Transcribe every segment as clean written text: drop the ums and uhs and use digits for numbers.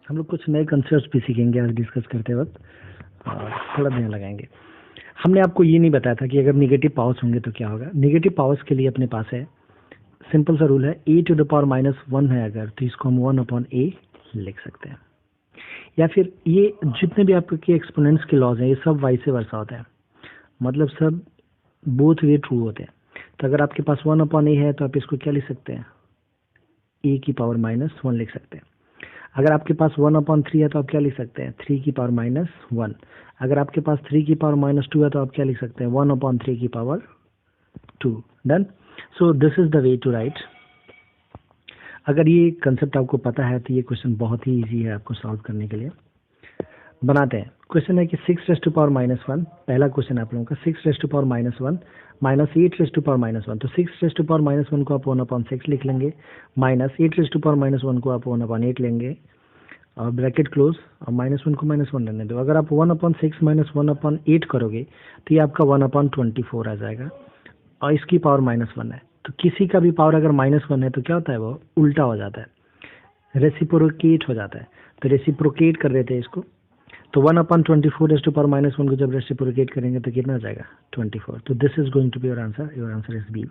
हम लोग कुछ नए कंसेप्ट भी सीखेंगे आज डिस्कस करते वक्त, और थोड़ा ध्यान लगाएंगे। हमने आपको ये नहीं बताया था कि अगर नेगेटिव पावर्स होंगे तो क्या होगा। नेगेटिव पावर्स के लिए अपने पास है सिंपल सा रूल है, a टू द पावर -1 है अगर, तो इसको हम 1/a लिख सकते हैं। या फिर ये जितने भी आपके एक्सपोनेंट्स के लॉज हैं ये सब वाइस वर्सा होते हैं, मतलब सब बोथ वे ट्रू होते हैं। तो अगर आपके पास 1/a है तो आप इसको क्या लिख सकते हैं, a की पावर -1 लिख सकते हैं। अगर आपके पास 1/3 है तो आप क्या लिख सकते हैं, 3 की पावर -1। अगर आपके पास 3 की पावर -2 है तो आप क्या लिख सकते हैं, 1/3 की power 2। Done. So this is the way to write. अगर ये कंसेप्ट आपको पता है तो ये क्वेश्चन बहुत ही इजी है आपको सॉल्व करने के लिए। बनाते हैं। क्वेश्चन है कि 6⁻⁻1, पहला क्वेश्चन आप लोगों का 6⁻⁻1 -8⁻1। तो 6⁻1 को आप 1/6 लिख लेंगे, -8⁻1 को आप 1/8 लेंगे और ब्रैकेट क्लोज, और -1 को -1 रहने दो। अगर आप 1/6 -1/8 करोगे तो ये आपका 1/24 आ जाएगा, और इसकी पावर -1 है। तो किसी का भी पावर अगर -1 है तो क्या होता है, वो उल्टा हो जाता है, रेसिप्रोकेट हो जाता है। तो रेसिप्रोकेट कर देते हैं इसको। तो 1/24 को जब रेसिप्रोकेट करेंगे तो कितना आ जाएगा, 24। तो this is going to be your answer. Your answer is B.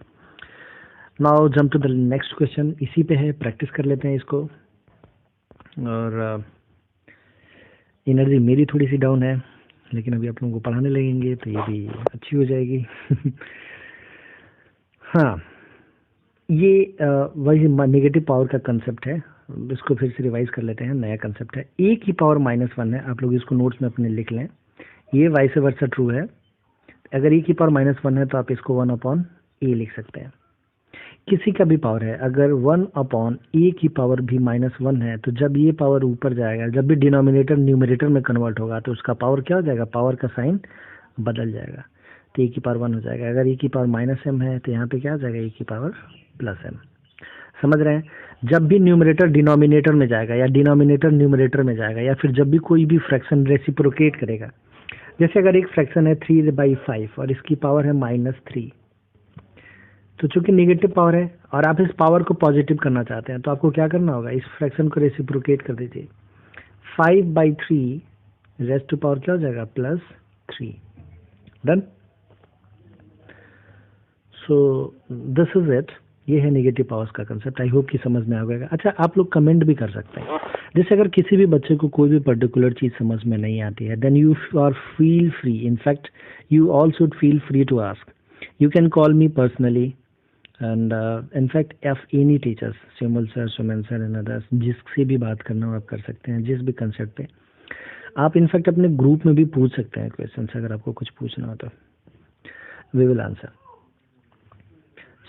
Now jump to the next question. इसी पे है, प्रैक्टिस कर लेते हैं इसको। और एनर्जी मेरी थोड़ी सी डाउन है, लेकिन अभी आप लोगों को पढ़ाने लगेंगे तो ये भी अच्छी हो जाएगी। हाँ, ये वही नेगेटिव पावर का कंसेप्ट है। इसको फिर से रिवाइज कर लेते हैं। नया कंसेप्ट है, a की पावर -1 है। आप लोग इसको नोट्स में अपने लिख लें। ये वाइस वर्सा ट्रू है। अगर e की पावर -1 है तो आप इसको 1/a लिख सकते हैं। किसी का भी पावर है, अगर 1/a की पावर भी -1 है तो जब ये पावर ऊपर जाएगा, जब भी डिनोमिनेटर न्यूमरेटर में कन्वर्ट होगा तो उसका पावर क्या हो जाएगा, पावर का साइन बदल जाएगा। तो e की पावर 1 हो जाएगा। अगर e की पावर -m है तो यहाँ पे क्या आ जाएगा, e की पावर +m। समझ रहे हैं। जब भी न्यूमरेटर डिनोमिनेटर में जाएगा या डिनोमिनेटर न्यूमरेटर में जाएगा, या फिर जब भी कोई भी फ्रैक्शन रेसिप्रोकेट करेगा, जैसे अगर एक फ्रैक्शन है 3/5 और इसकी पावर है -3, तो चूंकि नेगेटिव पावर है और आप इस पावर को पॉजिटिव करना चाहते हैं तो आपको क्या करना होगा, इस फ्रैक्शन को रेसिप्रोकेट कर दीजिए। 5/3 रेस्ट टू पावर क्या हो जाएगा, +3। Done. So this is it. ये है नेगेटिव पावर्स का कंसेप्ट। आई होप कि समझ में आ गया। अच्छा, आप लोग कमेंट भी कर सकते हैं। जैसे अगर किसी भी बच्चे को कोई भी पर्टिकुलर चीज समझ में नहीं आती है, then you are feel free, in fact you all should feel free to ask. You can call me personally, and in fact of any teachers, Simal sir, Suman sir and others, जिससे भी बात करना हो आप कर सकते हैं, जिस भी कंसेप्ट पे। आप इनफैक्ट अपने ग्रुप में भी पूछ सकते हैं क्वेश्चन, अगर आपको कुछ पूछना हो तो we will answer.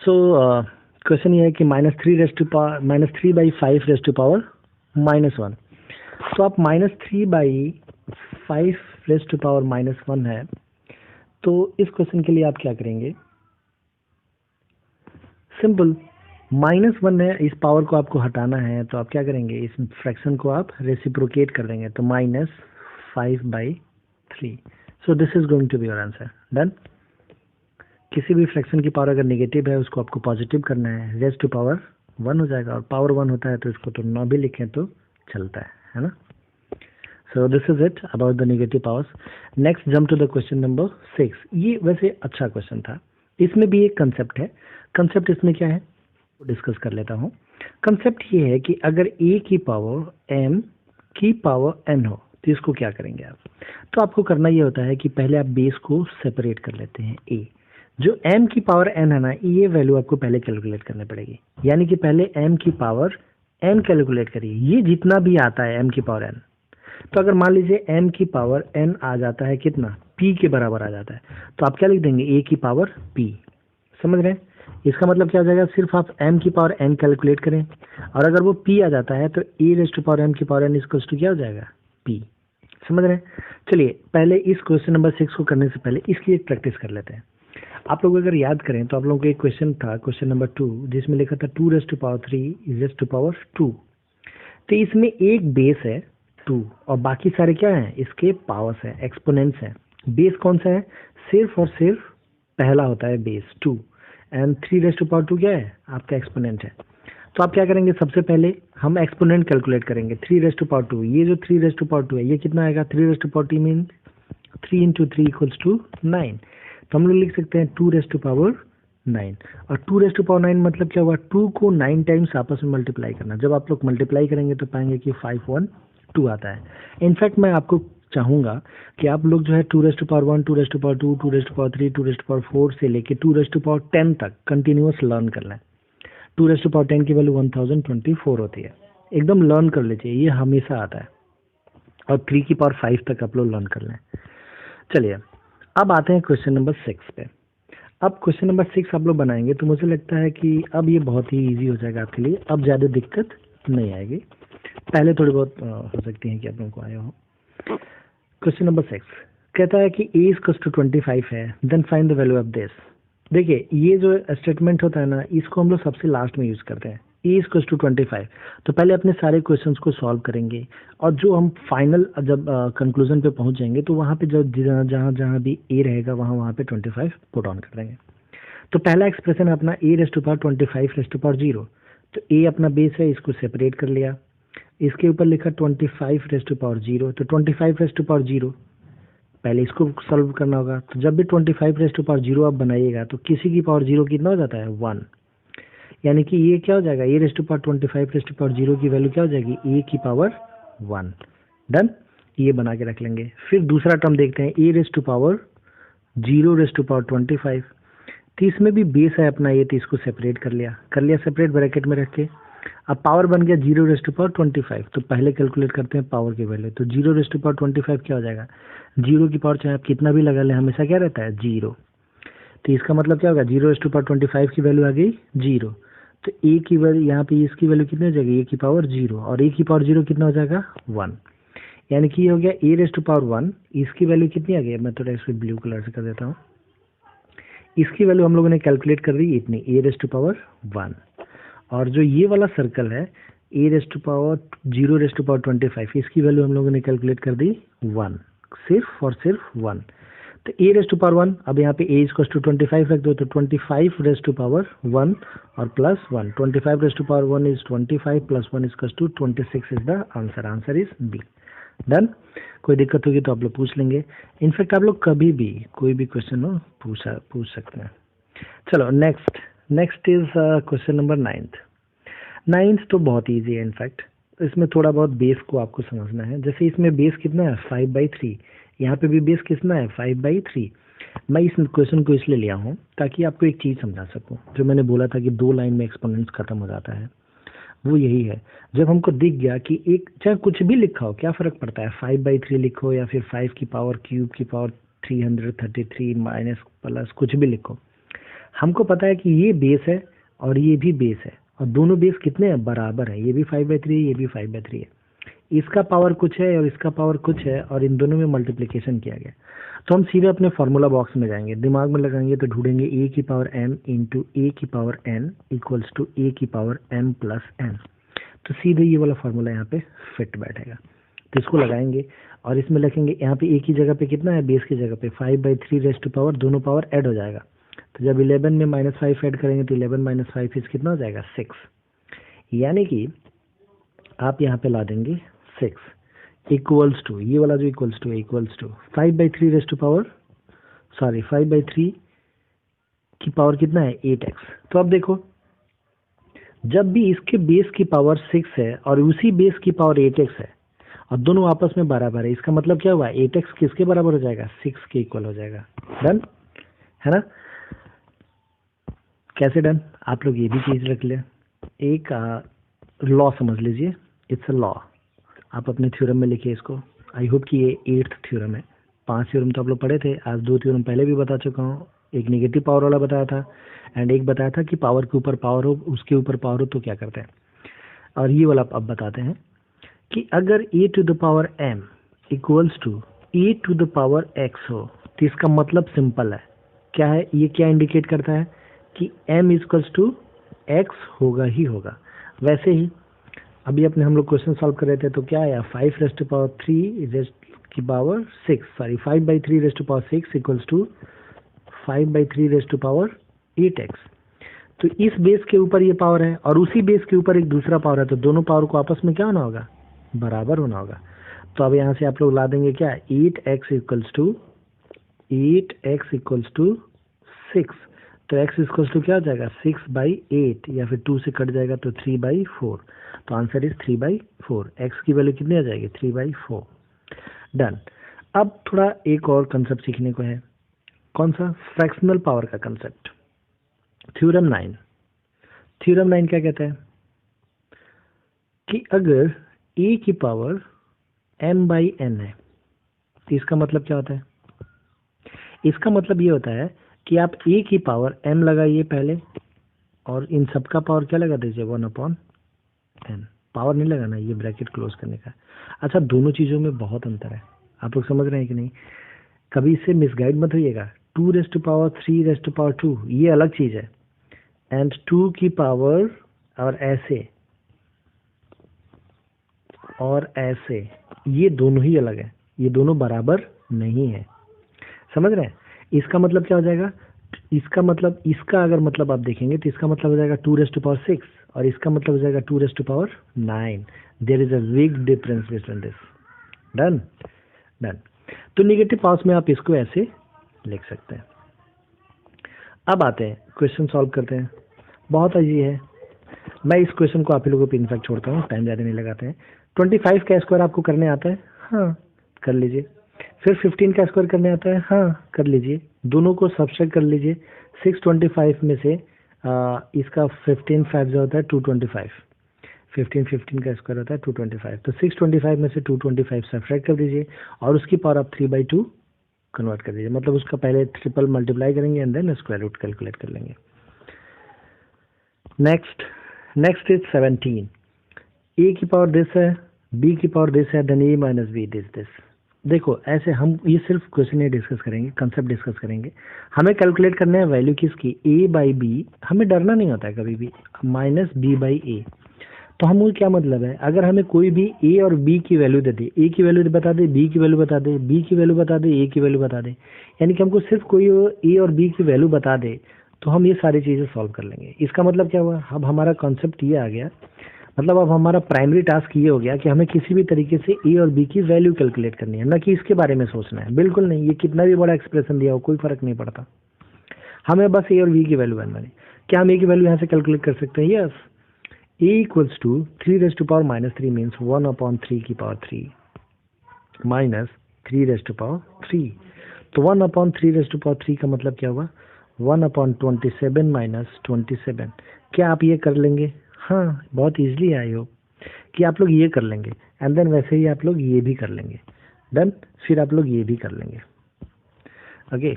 So question ये है कि -3/5 रेस्ट टू पावर -1। तो आप -3/5 रेस्ट टू पावर -1 है, तो इस क्वेश्चन के लिए आप क्या करेंगे, सिंपल, -1 है, इस पावर को आपको हटाना है तो आप क्या करेंगे, इस फ्रैक्शन को आप रेसिप्रोकेट कर देंगे, तो -5/3। So this is going to be your answer. Done. किसी भी फ्रैक्शन की पावर अगर नेगेटिव है उसको आपको पॉजिटिव करना है, रेस्ट टू पावर 1 हो जाएगा, और पावर 1 होता है तो इसको तो 9 भी लिखें तो चलता है ना। So this is it about the negative powers. Next jump to the question number 6। ये वैसे अच्छा क्वेश्चन था, इसमें भी एक कंसेप्ट है। कंसेप्ट इसमें क्या है वो डिस्कस कर लेता हूँ। कंसेप्ट ये है कि अगर a की पावर m की पावर n हो तो इसको क्या करेंगे आप। तो आपको करना ये होता है कि पहले आप बेस को सेपरेट कर लेते हैं। a जो m की पावर n है ना, ये वैल्यू आपको पहले कैलकुलेट करनी पड़ेगी। यानी कि पहले m की पावर n कैलकुलेट करिए, ये जितना भी आता है m की पावर n। तो अगर मान लीजिए m की पावर n आ जाता है कितना, p के बराबर आ जाता है, तो आप क्या लिख देंगे, a की पावर p। समझ रहे हैं। इसका मतलब क्या हो जाएगा, सिर्फ आप m की पावर n कैलकुलेट करें, और अगर वो p आ जाता है तो a raised to power m की पावर n इक्वल्स टू क्या हो जाएगा, p। समझ रहे हैं। चलिए पहले इस क्वेश्चन नंबर 6 को करने से पहले इसकी एक प्रैक्टिस कर लेते हैं। आप लोग अगर याद करें तो आप लोगों को एक क्वेश्चन था, क्वेश्चन नंबर 2, जिसमें लिखा था 2 raised to power 3 raised to power 2। तो इसमें एक बेस है 2 और बाकी सारे क्या हैं, इसके पावर्स हैं, एक्सपोनेंट्स हैं। बेस कौन सा है, सिर्फ और सिर्फ पहला होता है base 2, and 3 raised to power 2 क्या है, आपका एक्सपोनेंट है। तो आप क्या करेंगे, सबसे पहले हम एक्सपोनेंट कैलकुलेट करेंगे 3 रेस्ट टू पावर 2। ये जो 3 रेस्ट टू पावर 2 है ये कितना आएगा, 3 raised to power 2 mean 3 into 3 equals to 9। तो हम लोग लिख सकते हैं 2 रेस्ट टू पावर 9। और 2 रेस्ट टू पावर 9 मतलब क्या हुआ, 2 को 9 टाइम्स आपस में मल्टीप्लाई करना। जब आप लोग मल्टीप्लाई करेंगे तो पाएंगे कि 512 आता है। इनफैक्ट मैं आपको चाहूंगा कि आप लोग जो है 2 raised to power 1, 2 raised to power 2, 2 raised to power 3, 2 raised to power 4 से लेके 2 रेस्ट टू पावर 10 तक कंटिन्यूअस लर्न कर लें। 2 रेस्ट टू पावर 10 की वैल्यू 1024 होती है। एकदम लर्न कर लीजिए, ये हमेशा आता है। और 3 की पावर 5 तक आप लोग लर्न कर लें। चलिए अब आते हैं क्वेश्चन नंबर 6 पे। अब क्वेश्चन नंबर 6 आप लोग बनाएंगे तो मुझे लगता है कि अब ये बहुत ही इजी हो जाएगा आपके लिए, अब ज़्यादा दिक्कत नहीं आएगी। पहले थोड़ी बहुत हो सकती है कि आप लोगों को आया हो। क्वेश्चन नंबर 6 कहता है कि a इक्वल्स टू 25 है, then find the value of this. देखिए ये जो स्टेटमेंट होता है ना, इसको हम लोग सबसे लास्ट में यूज करते हैं। a इक्वल्स टू 25, तो पहले अपने सारे क्वेश्चंस को सॉल्व करेंगे और जो हम फाइनल जब कंक्लूजन पे पहुंच जाएंगे तो वहां पे जब जहां जहां भी a रहेगा वहां पे 25 पुट ऑन कर देंगे। तो पहला एक्सप्रेशन है अपना a raised to power 25 raised to power 0। तो a अपना बेस है, इसको सेपरेट कर लिया, इसके ऊपर लिखा 25 रेस्ट टू पावर 0। तो 25 रेस्ट टू पावर 0 पहले इसको सॉल्व करना होगा। तो जब भी 25 रेस्ट टू पावर 0 आप बनाइएगा तो किसी की पावर 0 कितना हो जाता है, 1। यानी कि ये क्या हो जाएगा, a raised to power 25 raised to power 0 की वैल्यू क्या हो जाएगी, a की पावर 1। डन, ये बना के रख लेंगे। फिर दूसरा टर्म देखते हैं, a raised to power 0 raised to power 25। तो इसमें भी बेस है अपना ये, तो इसको सेपरेट कर लिया सेपरेट ब्रैकेट में रख के। अब पावर बन गया 0 रेस्ट टू पावर 25। तो पहले कैलकुलेट करते हैं पावर की वैल्यू। तो 0 रेस्ट टू पावर 25 क्या हो जाएगा, 0 की पावर चाहे आप कितना भी लगा लें हमेशा क्या रहता है, 0। तो इसका मतलब क्या होगा, 0 रेस्ट टू पावर 25 की वैल्यू आ गई 0। तो a की वैल्यू यहाँ पे इसकी वैल्यू कितनी हो जाएगी, a की पावर 0, और a की पावर 0 कितना हो जाएगा, 1। यानी कि ये हो गया a रेस्ट टू पावर 1। इसकी वैल्यू कितनी आ गई, मैं थोड़ा इसको ब्लू कलर से कर देता हूँ। इसकी वैल्यू हम लोगों ने कैलकुलेट कर दी इतनी, a रेस्ट टू पावर 1। और जो ये वाला सर्कल है a raised to power 0 raised to power 25, इसकी वैल्यू हम लोगों ने कैलकुलेट कर दी 1, सिर्फ और सिर्फ 1। तो a रेस्ट टू पावर 1, अब यहाँ पे a इक्वल्स टू 25 रख दो, तो 25 रेस्ट टू पावर 1 और plus 1। 25 raised to power 1 is 25 plus 1 equals to 26 is the answer. Answer is B. Done. कोई दिक्कत होगी तो आप लोग पूछ लेंगे। इनफैक्ट आप लोग कभी भी कोई भी क्वेश्चन हो पूछ सकते हैं। चलो next is question number 9th तो बहुत ईजी है। इनफैक्ट इसमें थोड़ा बहुत बेस को आपको समझना है। जैसे इसमें बेस कितना है, 5/3। यहाँ पे भी बेस कितना है, 5/3। मैं इस क्वेश्चन को इसलिए लिया हूँ ताकि आपको एक चीज़ समझा सकूँ। जो मैंने बोला था कि 2 लाइन में एक्सपोनेंट्स खत्म हो जाता है, वो यही है। जब हमको दिख गया कि एक चाहे कुछ भी लिखा हो, क्या फ़र्क पड़ता है, 5/3 लिखो या फिर 5 की पावर क्यूब की पावर 333 माइनस प्लस कुछ भी लिखो, हमको पता है कि ये बेस है और ये भी बेस है, और दोनों बेस कितने हैं, बराबर है। ये भी 5/3 है, ये भी 5/3 है। इसका पावर कुछ है और इसका पावर कुछ है, और इन दोनों में मल्टीप्लिकेशन किया गया। तो हम सीधे अपने फार्मूला बॉक्स में जाएंगे, दिमाग में लगाएंगे तो ढूंढेंगे a की पावर m इंटू a की power n equals to a की पावर m प्लस n। तो सीधे ये वाला फार्मूला यहाँ पे फिट बैठेगा। तो इसको लगाएंगे और इसमें लिखेंगे, यहाँ पे a की जगह पे कितना है, बेस की जगह पे 5/3 रेस्ट टू पावर, दोनों पावर ऐड हो जाएगा। तो जब 11 में -5 ऐड करेंगे तो 11 - 5 इस कितना हो जाएगा, 6। यानी कि आप यहाँ पे ला देंगे 6 इक्वल्स टू, ये वाला जो equals to 5/3 raised to power 5/3 की पावर कितना है, 8x। तो अब देखो, जब भी इसके बेस की पावर 6 है और उसी बेस की पावर 8x है और दोनों आपस में बराबर है, इसका मतलब क्या हुआ, 8x किसके बराबर हो जाएगा, 6 के इक्वल हो जाएगा। डन है ना। कैसे डन, आप लोग ये भी चीज रख ले, एक लॉ समझ लीजिए, इट्स अ लॉ। आप अपने थ्योरम में लिखिए इसको। आई होप कि ये 8th थ्योरम है। 5 थ्योरम तो आप लोग पढ़े थे, आज 2 थ्योरम पहले भी बता चुका हूँ। एक नेगेटिव पावर वाला बताया था एंड एक बताया था कि पावर के ऊपर पावर हो, उसके ऊपर पावर हो तो क्या करते हैं। और ये वाला अब बताते हैं कि अगर a to the power m equals to a to the power x हो तो इसका मतलब सिंपल है। क्या है ये, क्या इंडिकेट करता है कि m इक्वल्स टू x होगा ही होगा। वैसे ही अभी अपने हम लोग क्वेश्चन सॉल्व कर रहे थे तो क्या आया, 5 रेस्ट टू पावर 3 रेस्ट की power 6, 5/3 raised to power 6 equals to 5/3 raised to power 8x। तो इस बेस के ऊपर ये पावर है और उसी बेस के ऊपर एक दूसरा पावर है, तो दोनों पावर को आपस में क्या होना होगा, बराबर होना होगा। तो अब यहाँ से आप लोग ला देंगे क्या, 8x इक्वल्स टू 6। तो x इक्वल्स टू क्या हो जाएगा, 6/8, या फिर 2 से कट जाएगा तो 3/4। तो आंसर इज 3/4। x की वैल्यू कितनी आ जाएगी, 3/4। डन। अब थोड़ा एक और कंसेप्ट सीखने को है, कौन सा, फ्रैक्शनल पावर का कंसेप्ट। थ्योरम 9 क्या कहता है कि अगर a की पावर m/n है, तो इसका मतलब क्या होता है, इसका मतलब ये होता है कि आप a की पावर m लगाइए पहले, और इन सबका पावर क्या लगा दीजिए, 1/n। पावर नहीं लगाना, ये ब्रैकेट क्लोज करने का। अच्छा, दोनों चीज़ों में बहुत अंतर है, आप लोग समझ रहे हैं कि नहीं, कभी इससे मिसगाइड मत होइएगा। 2⁻3⁻2 ये अलग चीज़ है, एंड 2 की पावर और ऐसे ये दोनों ही अलग है, ये दोनों बराबर नहीं है, समझ रहे हैं। इसका मतलब क्या हो जाएगा, इसका मतलब, इसका अगर मतलब आप देखेंगे तो इसका मतलब हो जाएगा 2⁻6 और इसका मतलब हो जाएगा 2⁻9। There is a big difference between this. Done. तो निगेटिव पावर्स में आप इसको ऐसे लिख सकते हैं। अब आते हैं क्वेश्चन सॉल्व करते हैं, बहुत इजी है। मैं इस क्वेश्चन को आप ही लोगों पे इनफैक्ट छोड़ता हूँ, टाइम ज़्यादा नहीं लगाते हैं। 25 का स्क्वायर आपको करने आता है, हाँ कर लीजिए। फिर 15 का स्क्वायर करने आता है, हाँ कर लीजिए। दोनों को सब्सट्रैक्ट कर लीजिए। 625 में से इसका 15 5 जो होता है 225, 15 का स्क्वायर होता है 225। तो 625 में से 225 सब्सट्रैक्ट कर दीजिए और उसकी पावर आप 3/2 कन्वर्ट कर दीजिए, मतलब उसका पहले ट्रिपल मल्टीप्लाई करेंगे and then square root calculate कर लेंगे। Next is 17। ए की पावर दिस है, बी की पावर दिस है, then A minus B this. देखो ऐसे हम ये सिर्फ क्वेश्चन नहीं डिस्कस करेंगे, कंसेप्ट डिस्कस करेंगे। हमें कैलकुलेट करना है वैल्यू किसकी, a/b। हमें डरना नहीं होता है कभी भी, -b/a। तो हम क्या मतलब है, अगर हमें कोई भी a और b की वैल्यू दे दे, a की वैल्यू बता दे, b की वैल्यू बता दे, b की वैल्यू बता दे, a की वैल्यू बता दे, यानी कि हमको सिर्फ कोई a और b की वैल्यू बता दे तो हम ये सारी चीज़ें सॉल्व कर लेंगे। इसका मतलब क्या हुआ, अब हमारा कॉन्सेप्ट ये आ गया, मतलब अब हमारा प्राइमरी टास्क ये हो गया कि हमें किसी भी तरीके से ए और बी की वैल्यू कैलकुलेट करनी है, ना कि इसके बारे में सोचना है। बिल्कुल नहीं, ये कितना भी बड़ा एक्सप्रेशन दिया हो कोई फर्क नहीं पड़ता, हमें बस ए और बी की वैल्यू बनना है। क्या हम ए की वैल्यू यहाँ से कैलकुलेट कर सकते हैं, yes. A equals to 3⁻³ means 1/3 की पावर 3 माइनस 3⁻3। तो 1/3⁻3 का मतलब क्या हुआ, 1/27 माइनस 27। क्या आप ये कर लेंगे, हाँ बहुत इजीली आई हो कि आप लोग ये कर लेंगे, एंड देन वैसे ही आप लोग ये भी कर लेंगे। डन। फिर आप लोग ये भी कर लेंगे। ओके,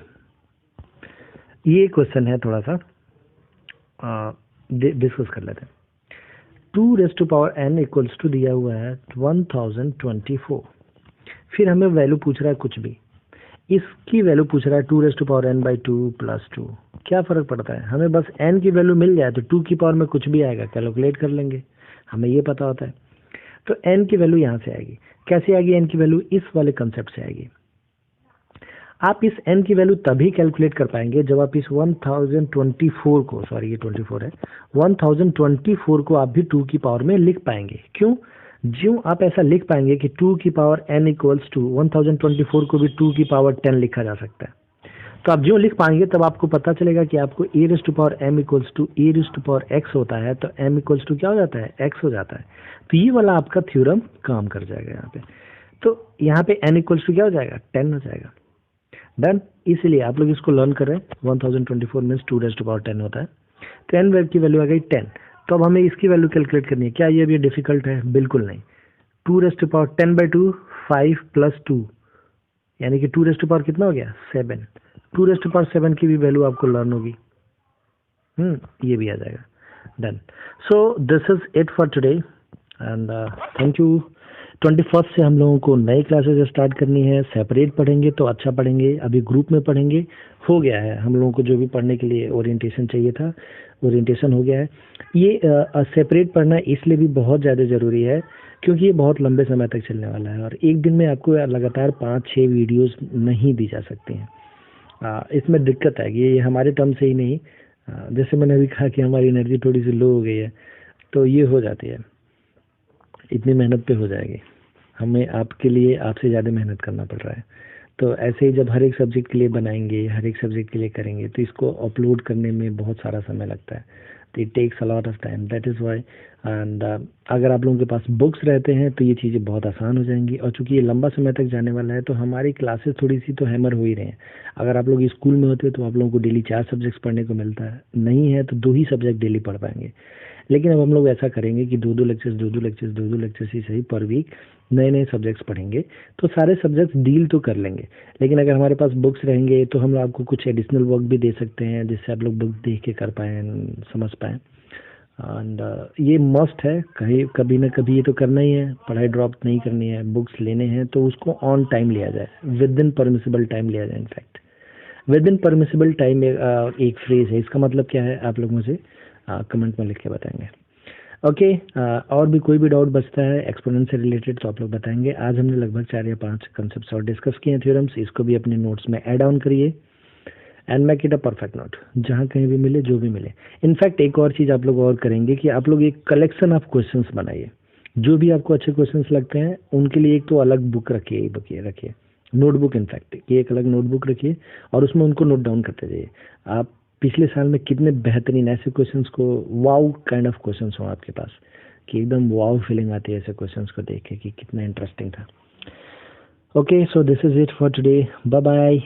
ये क्वेश्चन है, थोड़ा सा डिस्कस कर लेते हैं। 2⁻n इक्वल्स टू दिया हुआ है 1024। फिर हमें वैल्यू पूछ रहा है कुछ भी, इसकी वैल्यू पूछ रहा है 2⁻n/2 + 2। क्या फ़र्क पड़ता है, हमें बस n की वैल्यू मिल जाए तो 2 की पावर में कुछ भी आएगा कैलकुलेट कर लेंगे, हमें ये पता होता है। तो n की वैल्यू यहाँ से आएगी, कैसे आएगी n की वैल्यू, इस वाले कंसेप्ट से आएगी। आप इस n की वैल्यू तभी कैलकुलेट कर पाएंगे जब आप इस 1024 को, सॉरी ये 24 है, 1024 को आप भी 2 की पावर में लिख पाएंगे। क्यों, ज्यों आप ऐसा लिख पाएंगे कि 2 की पावर n इक्वल्स टू 1024 को भी 2 की पावर 10 लिखा जा सकता है। तो आप ज्यों लिख पाएंगे तब आपको पता चलेगा कि आपको a⁻m इक्वल्स टू a⁻x होता है, तो m इक्वल्स टू क्या हो जाता है, x हो जाता है। तो ये वाला आपका थ्योरम काम कर जाएगा यहाँ पे। तो यहाँ पे n इक्वल्स टू क्या हो जाएगा, 10 हो जाएगा। डन। इसलिए आप लोग इसको लर्न कर रहे हैं, 1024 मीन्स 2⁻10 होता है, तो n की वैल्यू आ गई 10। तो अब हमें इसकी वैल्यू कैलकुलेट करनी है। क्या ये भी डिफिकल्ट है, बिल्कुल नहीं। 2⁻10/2 5 + 2 यानी कि 2 कितना हो गया, 7। 2⁻7 की भी वैल्यू आपको लर्न होगी, ये भी आ जाएगा। Done. So this is it for today and thank you. 21 से हम लोगों को नई क्लासेस स्टार्ट करनी है, सेपरेट पढ़ेंगे तो अच्छा पढ़ेंगे, अभी ग्रुप में पढ़ेंगे। हो गया है हम लोगों को जो भी पढ़ने के लिए ओरिएंटेशन चाहिए था, ओरिएंटेशन हो गया है। ये सेपरेट पढ़ना इसलिए भी बहुत ज़्यादा ज़रूरी है क्योंकि ये बहुत लंबे समय तक चलने वाला है और एक दिन में आपको लगातार 5-6 वीडियोस नहीं दी जा सकती हैं। इसमें दिक्कत है, ये हमारे टर्म से ही नहीं, जैसे मैंने अभी कहा कि हमारी एनर्जी थोड़ी सी लो हो गई है, तो ये हो जाती है, इतनी मेहनत पे हो जाएगी, हमें आपके लिए आपसे ज़्यादा मेहनत करना पड़ रहा है। तो ऐसे ही जब हर एक सब्जेक्ट के लिए बनाएंगे, हर एक सब्जेक्ट के लिए करेंगे, तो इसको अपलोड करने में बहुत सारा समय लगता है, तो it takes a lot of time, that is why. And अगर आप लोगों के पास बुक्स रहते हैं तो ये चीज़ें बहुत आसान हो जाएंगी, और चूंकि ये लंबा समय तक जाने वाला है तो हमारी क्लासेस थोड़ी सी तो हैमर हो ही रहे हैं। अगर आप लोग स्कूल में होते तो आप लोगों को डेली 4 सब्जेक्ट्स पढ़ने को मिलता है, नहीं है तो 2 ही सब्जेक्ट डेली पढ़ पाएंगे। लेकिन अब हम लोग ऐसा करेंगे कि 2-2 लेक्चर्स ही सही पर वीक नए नए सब्जेक्ट्स पढ़ेंगे, तो सारे सब्जेक्ट्स डील तो कर लेंगे। लेकिन अगर हमारे पास बुक्स रहेंगे तो हम आपको कुछ एडिशनल वर्क भी दे सकते हैं, जिससे आप लोग बुक देख के कर पाएँ, समझ पाएँ। एंड ये मस्ट है, कहीं कभी ना कभी ये तो करना ही है, पढ़ाई ड्रॉप नहीं करनी है, बुक्स लेने हैं तो उसको ऑन टाइम लिया जाए, विद इन परमिसिबल टाइम लिया जाए। In fact with in permissible time एक फ्रेज है, इसका मतलब क्या है आप लोग मुझे कमेंट में लिख के बताएंगे। ओके, और भी कोई भी डाउट बचता है एक्सपोनेंट से रिलेटेड तो आप लोग बताएंगे। आज हमने लगभग 4 या 5 कंसेप्ट और डिस्कस किए हैं, थ्योरम्स, इसको भी अपने नोट्स में ऐड ऑन करिए and make it a perfect note, जहाँ कहीं भी मिले, जो भी मिले। इनफैक्ट एक और चीज़ आप लोग और करेंगे कि आप लोग एक कलेक्शन ऑफ क्वेश्चंस बनाइए, जो भी आपको अच्छे क्वेश्चंस लगते हैं उनके लिए एक तो अलग बुक रखिए, रखिए नोटबुक, इनफैक्ट कि एक अलग नोटबुक रखिए और उसमें उनको नोट डाउन करते जाइए। आप पिछले साल में कितने बेहतरीन ऐसे क्वेश्चंस को, वाओ काइंड ऑफ क्वेश्चंस हो आपके पास, कि एकदम वाओ फीलिंग आती है ऐसे क्वेश्चंस को देख के कि कितना इंटरेस्टिंग था। Okay, so this is it for today, bye bye.